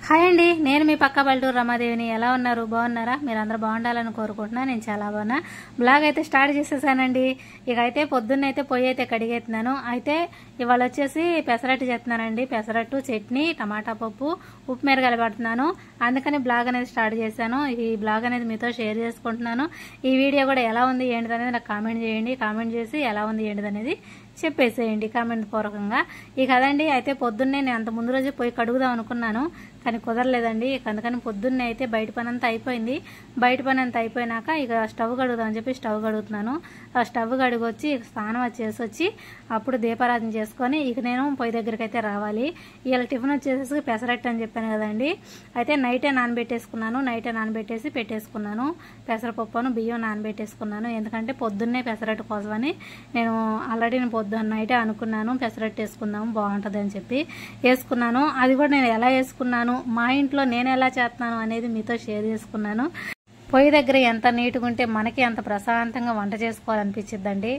Hi అండి, నేను మీ పక్క పల్లెటూరు రమాదేవిని. ఎలా ఉన్నారు? బాగున్నారా? మీరు అందరూ బాగుండాలని కోరుకుంటున్నా. నేను చాలా బాగున్నా. బ్లాగ్ అయితే స్టార్ట్ చేసేసానండి. ఇక అయితే పొద్దున్నైతే పొయ్యి అయితే కడిగేస్తున్నాను. అయితే ఇవాళ వచ్చేసి పెసరట్టు చేస్తున్నానండి. పెసరట్టు, చట్నీ, టమాటా పప్పు, ఉప్పు మిరగాయలు పడుతున్నాను. అందుకని బ్లాగ్ అనేది స్టార్ట్ చేశాను. ఈ బ్లాగ్ అనేది మీతో షేర్ చేసుకుంటున్నాను. ఈ వీడియో కూడా ఎలా ఉంది ఏంటిది అనేది నాకు కామెంట్ చేయండి. కామెంట్ చేసి ఎలా ఉంది ఏంటిది అనేది చెప్పేసేయండి కామెంట్ పూర్వకంగా. ఇక అదండి, అయితే పొద్దున్నే నేను అంత ముందు రోజే పోయి కడుగుదాం అనుకున్నాను, కానీ కుదరలేదండి. ఇక అందుకని పొద్దున్నే అయితే బయట పని అంతా అయిపోయింది. బయట పని అంతా అయిపోయినాక ఇక స్టవ్ కడుగుదాం అని చెప్పి స్టవ్ కడుగుతున్నాను. ఆ స్టవ్ కడిగొచ్చి స్నానం చేసి వచ్చి అప్పుడు దీపారాధన చేసుకొని ఇక నేను పొయ్యి దగ్గరికి అయితే రావాలి. ఇవాళ టిఫిన్ వచ్చేసి పెసరట్టు అని చెప్పాను కదండి. అయితే నైటే నానబెట్టేసుకున్నాను. నైటే నానబెట్టేసి పెట్టేసుకున్నాను. పెసరపప్పును బియ్యం నానబెట్టేసుకున్నాను. ఎందుకంటే పొద్దున్నే పెసరట్టు కోసమని నేను ఆల్రెడీ పొద్దున్న నైటే అనుకున్నాను పెసరట్టు వేసుకుందాము బాగుంటుంది అని చెప్పి వేసుకున్నాను. అది కూడా నేను ఎలా వేసుకున్నాను, మా ఇంట్లో నేను ఎలా చేస్తున్నాను అనేది మీతో షేర్ చేసుకున్నాను. పొయ్యి దగ్గర ఎంత నీట్గా ఉంటే మనకి అంత ప్రశాంతంగా వంట చేసుకోవాలనిపించిద్దండి.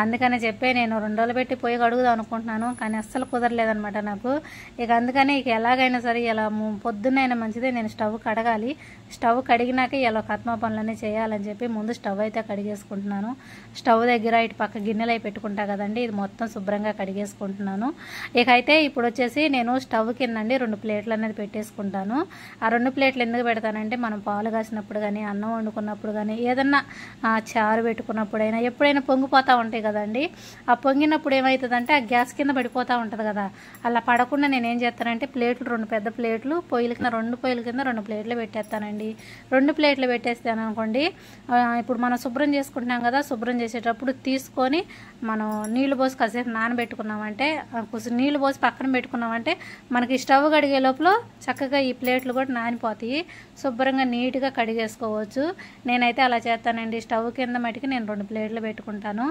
అందుకని చెప్పి నేను 2 రోజులు పెట్టి పొయ్యి కడుగుదాం అనుకుంటున్నాను, కానీ అస్సలు కుదరలేదనమాట నాకు. ఇక అందుకని ఇక ఎలాగైనా సరే ఇలా పొద్దున్నైనా మంచిదే నేను స్టవ్ కడగాలి. స్టవ్ కడిగినాక ఇలా కత్మ పనులన్నీ చేయాలని చెప్పి ముందు స్టవ్ అయితే కడిగేసుకుంటున్నాను. స్టవ్ దగ్గర ఇటు పక్క గిన్నెలు అయి పెట్టుకుంటా కదండి, ఇది మొత్తం శుభ్రంగా కడిగేసుకుంటున్నాను. ఇక అయితే ఇప్పుడు వచ్చేసి నేను స్టవ్ కిందండి 2 ప్లేట్లు అనేది పెట్టేసుకుంటాను. ఆ 2 ప్లేట్లు ఎందుకు పెడతానంటే మనం పాలు కాసినప్పుడు కానీ అన్నం వండుకున్నప్పుడు కానీ ఏదన్నా చారు పెట్టుకున్నప్పుడైనా ఎప్పుడైనా పొంగిపోతూ ఉంటాయి కదండి. ఆ పొంగినప్పుడు ఏమవుతుందంటే ఆ గ్యాస్ కింద పడిపోతూ ఉంటుంది కదా. అలా పడకుండా నేను ఏం చేస్తానంటే ప్లేట్లు 2 పెద్ద ప్లేట్లు పొయ్యిల కింద 2 పొయ్యిల కింద 2 ప్లేట్లు పెట్టేస్తానండి. 2 ప్లేట్లు పెట్టేస్తాను అనుకోండి. ఇప్పుడు మనం శుభ్రం చేసుకుంటున్నాం కదా, శుభ్రం చేసేటప్పుడు తీసుకొని మనం నీళ్లు పోసి కాసేపు నానబెట్టుకున్నామంటే కొంచెం నీళ్లు పోసి పక్కన పెట్టుకున్నామంటే మనకి స్టవ్ కడిగే లోపల చక్కగా ఈ ప్లేట్లు కూడా నానిపోతాయి. శుభ్రంగా నీట్గా కడిగేసుకోవచ్చు. నేనైతే అలా చేస్తానండి. స్టవ్ కింద మటుకి నేను 2 ప్లేట్లు పెట్టుకుంటాను.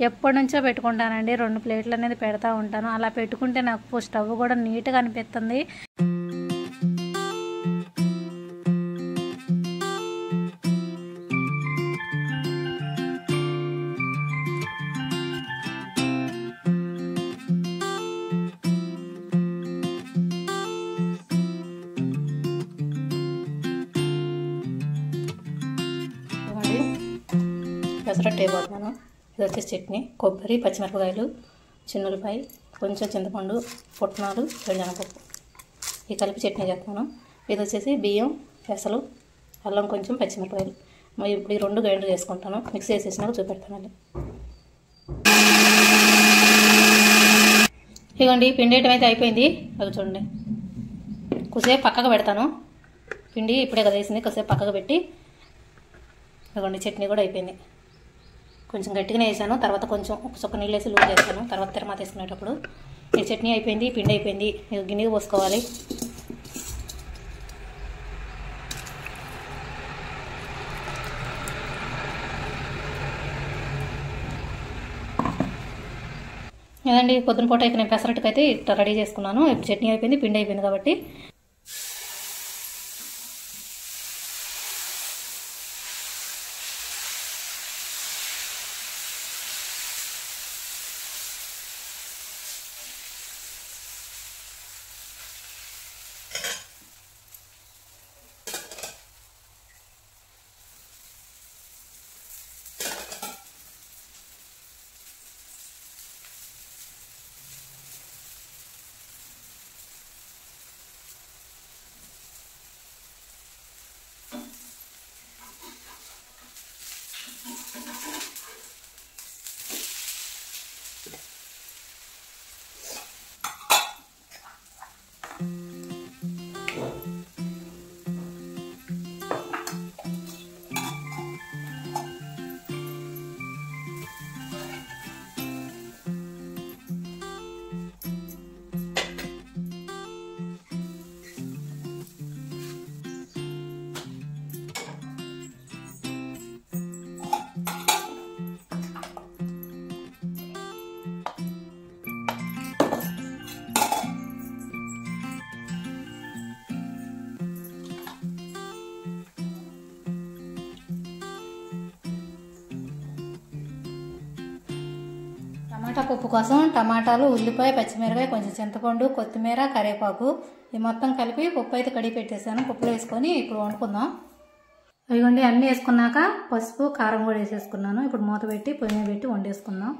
ఎప్పటి నుంచో పెట్టుకుంటానండి. 2 ప్లేట్లు అనేది పెడతా ఉంటాను. అలా పెట్టుకుంటే నాకు స్టవ్ కూడా నీట్గా అనిపిస్తుంది. పెసరట్టు అయిపోతున్నాను. ఇది వచ్చేసి చట్నీ, కొబ్బరి, పచ్చిమిరపకాయలు, చిన్నులపాయ, కొంచెం చింతపండు, పుట్నాలు, శనగపప్పు ఈ కలిపి చట్నీ చేస్తాను. ఇది వచ్చేసి బియ్యం, పెసలు, అల్లం, కొంచెం పచ్చిమిరపకాయలు. ఇప్పుడు ఈ 2 గ్రైండర్ చేసుకుంటాను. మిక్స్ చేసేసినాక చూపెడతాను. ఇదిగోండి పిండి ఐటమ్ అయితే అయిపోయింది. అది చూడండి, కొద్దిసేపు పక్కకు పెడతాను. పిండి ఇప్పుడే కదా వేసింది, కొద్దిసేపు పక్కకు పెట్టి ఇదిగోండి చట్నీ కూడా అయిపోయింది. కొంచెం గట్టిగానే వేసాను, తర్వాత కొంచెం ఒక చుక్క నీళ్ళు వేసి లూజ్ చేస్తాను. తర్వాత తిరమాత వేసుకునేటప్పుడు ఈ చట్నీ అయిపోయింది, పిండి అయిపోయింది. గిన్నెకి పోసుకోవాలి. అదండి పొద్దున పూట ఇక నేను పెసరట్టుకు అయితే ఇట్లా రెడీ చేసుకున్నాను. ఇప్పుడు చట్నీ అయిపోయింది, పిండి అయిపోయింది కాబట్టి టమాటా పప్పు కోసం టమాటాలు, ఉల్లిపాయ, పచ్చిమిరపకాయ, కొంచెం చింతపండు, కొత్తిమీర, కరివేపాకు ఇది మొత్తం కలిపి పప్పు అయితే కడిగి పెట్టేశాను. పప్పులో వేసుకొని ఇప్పుడు వండుకుందాం. ఇదిగోండి అన్నీ వేసుకున్నాక పసుపు, కారం కూడా వేసేసుకున్నాను. ఇప్పుడు మూత పెట్టి పొయ్యి మీద పెట్టి వండేసుకుందాం.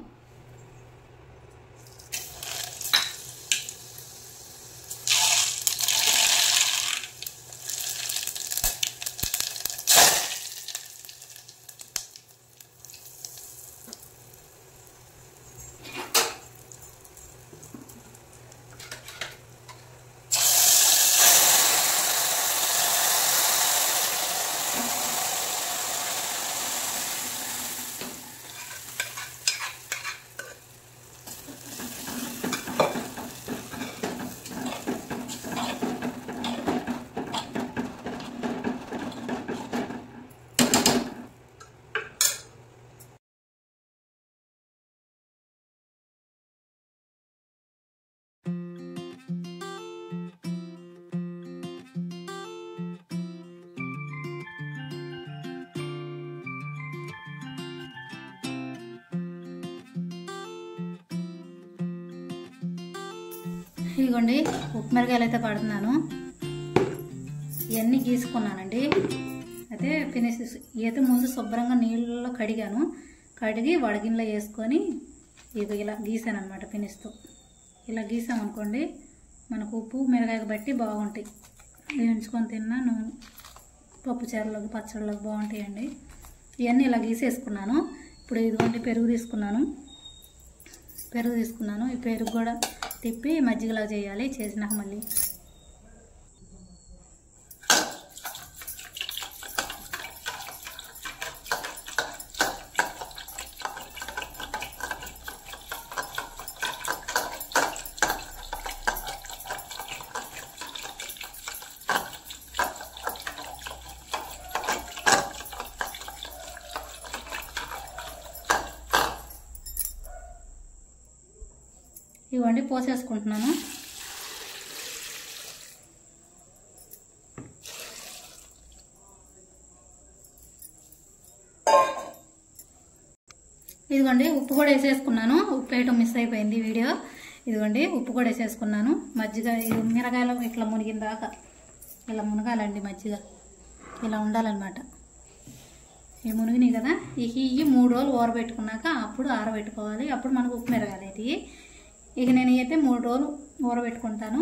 ఇదిగోండి ఉప్పు మిరగాయలు అయితే పడుతున్నాను. ఇవన్నీ గీసుకున్నానండి. అయితే అయితే ముందు శుభ్రంగా నీళ్ళలో కడిగాను. కడిగి వడగిన్నెలో వేసుకొని ఇవి ఇలా గీసాను అనమాట. ఫినిష్తో ఇలా గీసామనుకోండి మనకు ఉప్పు మిరగాయకు బట్టి బాగుంటాయి. వేయించుకొని తిన్నా నూనె పప్పు చారులోకి, పచ్చళ్ళలోకి బాగుంటాయండి. ఇవన్నీ ఇలా గీసేసుకున్నాను. ఇప్పుడు ఇదిగోండి పెరుగు తీసుకున్నాను. ఈ పెరుగు కూడా తిప్పి మజ్జిగలా చేయాలి. చేసినాక మళ్ళీ ఇవ్వండి పోసేసుకుంటున్నాను. ఇదిగోండి ఉప్పు కూడా వేసేసుకున్నాను. ఉప్పు వేయటం మిస్ అయిపోయింది వీడియో. ఇదిగోండి ఉప్పు కూడా వేసేసుకున్నాను. మజ్జిగ మిరగాయలు ఇట్లా మునిగిన దాకా ఇలా మునగాలండి. మజ్జిగ ఇలా ఉండాలన్నమాట. ఇవి మునిగినాయి కదా. ఇవి 3 రోజులు ఊరబెట్టుకున్నాక అప్పుడు ఆరబెట్టుకోవాలి. అప్పుడు మనకు ఉప్పు మిరగాలి. ఇది ఇక నేను అయితే 3 రోజులు ఊరబెట్టుకుంటాను.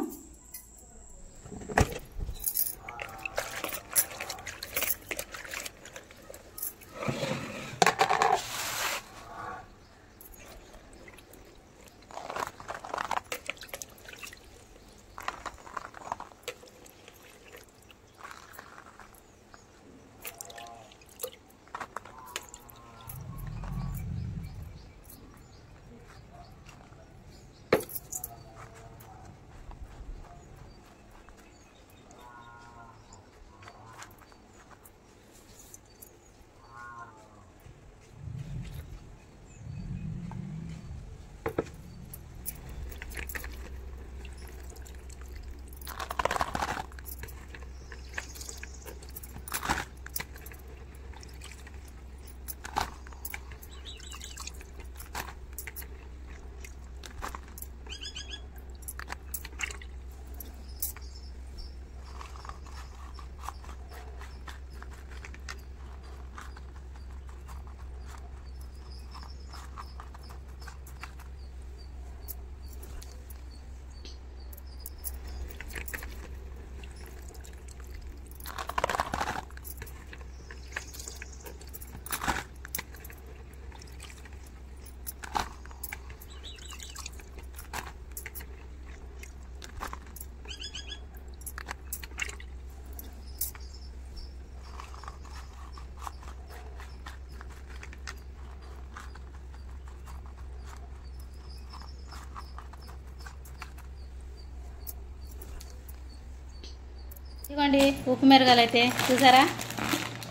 ఇదిగోండి ఉప్పు మిరగాయలు అయితే చూసారా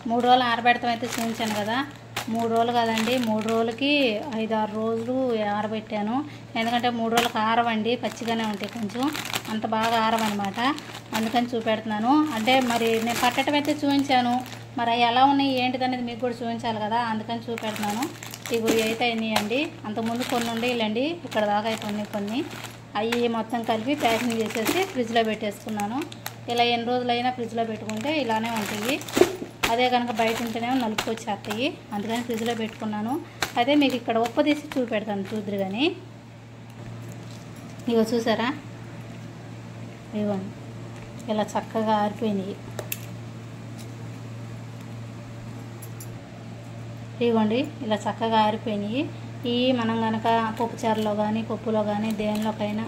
3 రోజులు ఆరబెడతాం అయితే చూపించాను కదా. 3 రోజులు కదండి, 3 రోజులకి 5-6 రోజులు ఆరబెట్టాను. ఎందుకంటే 3 రోజులకు ఆరవండి, పచ్చిగానే ఉంటాయి, కొంచెం అంత బాగా ఆరవన్నమాట. అందుకని చూపెడుతున్నాను. అంటే మరి నేను పట్టడం అయితే చూపించాను, మరి ఎలా ఉన్నాయి ఏంటిది అనేది మీకు కూడా చూపించాలి కదా, అందుకని చూపెడుతున్నాను. ఇవి అయితే అయినాయండి. అంతకుముందు కొన్ని ఉండేయండి, ఇక్కడ దాకా అయితే ఉన్నాయి కొన్ని. అవి మొత్తం కలిపి ప్యాకింగ్ చేసేసి ఫ్రిడ్జ్లో పెట్టేసుకున్నాను. ఇలా ఎన్ని రోజులైనా ఫ్రిడ్జ్లో పెట్టుకుంటే ఇలానే ఉంటాయి. అదే కనుక బయట ఉంటేనేమో నలుపుకొచ్చేస్తాయి, అందుకని ఫ్రిడ్జ్లో పెట్టుకున్నాను. అయితే మీకు ఇక్కడ ఉప్పు తీసి చూపెడతాను, చూద్దరు కానీ. ఇగో చూసారా, ఇవ్వండి ఇలా చక్కగా ఆరిపోయినాయి. ఇవ్వండి ఇలా చక్కగా ఆరిపోయినాయి. ఇవి మనం కనుక పప్పుచారులో కానీ పప్పులో కానీ దేనిలోకైనా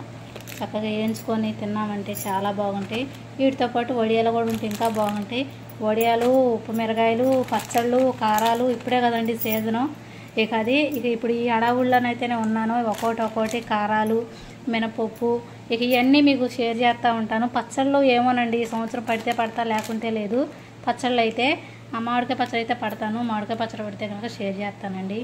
చక్కగా వేయించుకొని తిన్నామంటే చాలా బాగుంటాయి. వీటితో పాటు వడియాలు కూడా ఉంటే ఇంకా బాగుంటాయి. వడియాలు, ఉప్పు మిరగాయలు, పచ్చళ్ళు, కారాలు ఇప్పుడే కదండి సీజను. ఇక ఇప్పుడు ఈ అడవుల్లోనైతేనే ఉన్నాను. ఒక్కోటి కారాలు, మినపప్పు, ఇక ఇవన్నీ మీకు షేర్ చేస్తూ ఉంటాను. పచ్చళ్ళు ఏమోనండి, ఈ సంవత్సరం పడితే పడతా, లేకుంటే లేదు. పచ్చళ్ళు అయితే మామిడికాయ పచ్చడి అయితే పడతాను. మామిడికాయ పచ్చడి పడితే కనుక షేర్ చేస్తానండి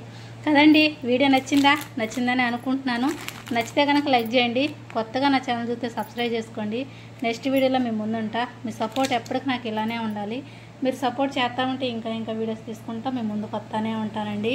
కదండి. వీడియో నచ్చిందని అనుకుంటున్నాను. నచ్చితే కనుక లైక్ చేయండి. కొత్తగా నా ఛానల్ చూస్తే సబ్స్క్రైబ్ చేసుకోండి. నెక్స్ట్ వీడియోలో మీ ముందుంటా. మీ సపోర్ట్ ఎప్పటికి నాకు ఇలానే ఉండాలి. మీరు సపోర్ట్ చేస్తూ ఉంటే ఇంకా వీడియోస్ తీసుకుంటా మీ ముందుకు వస్తూనే ఉంటానండి.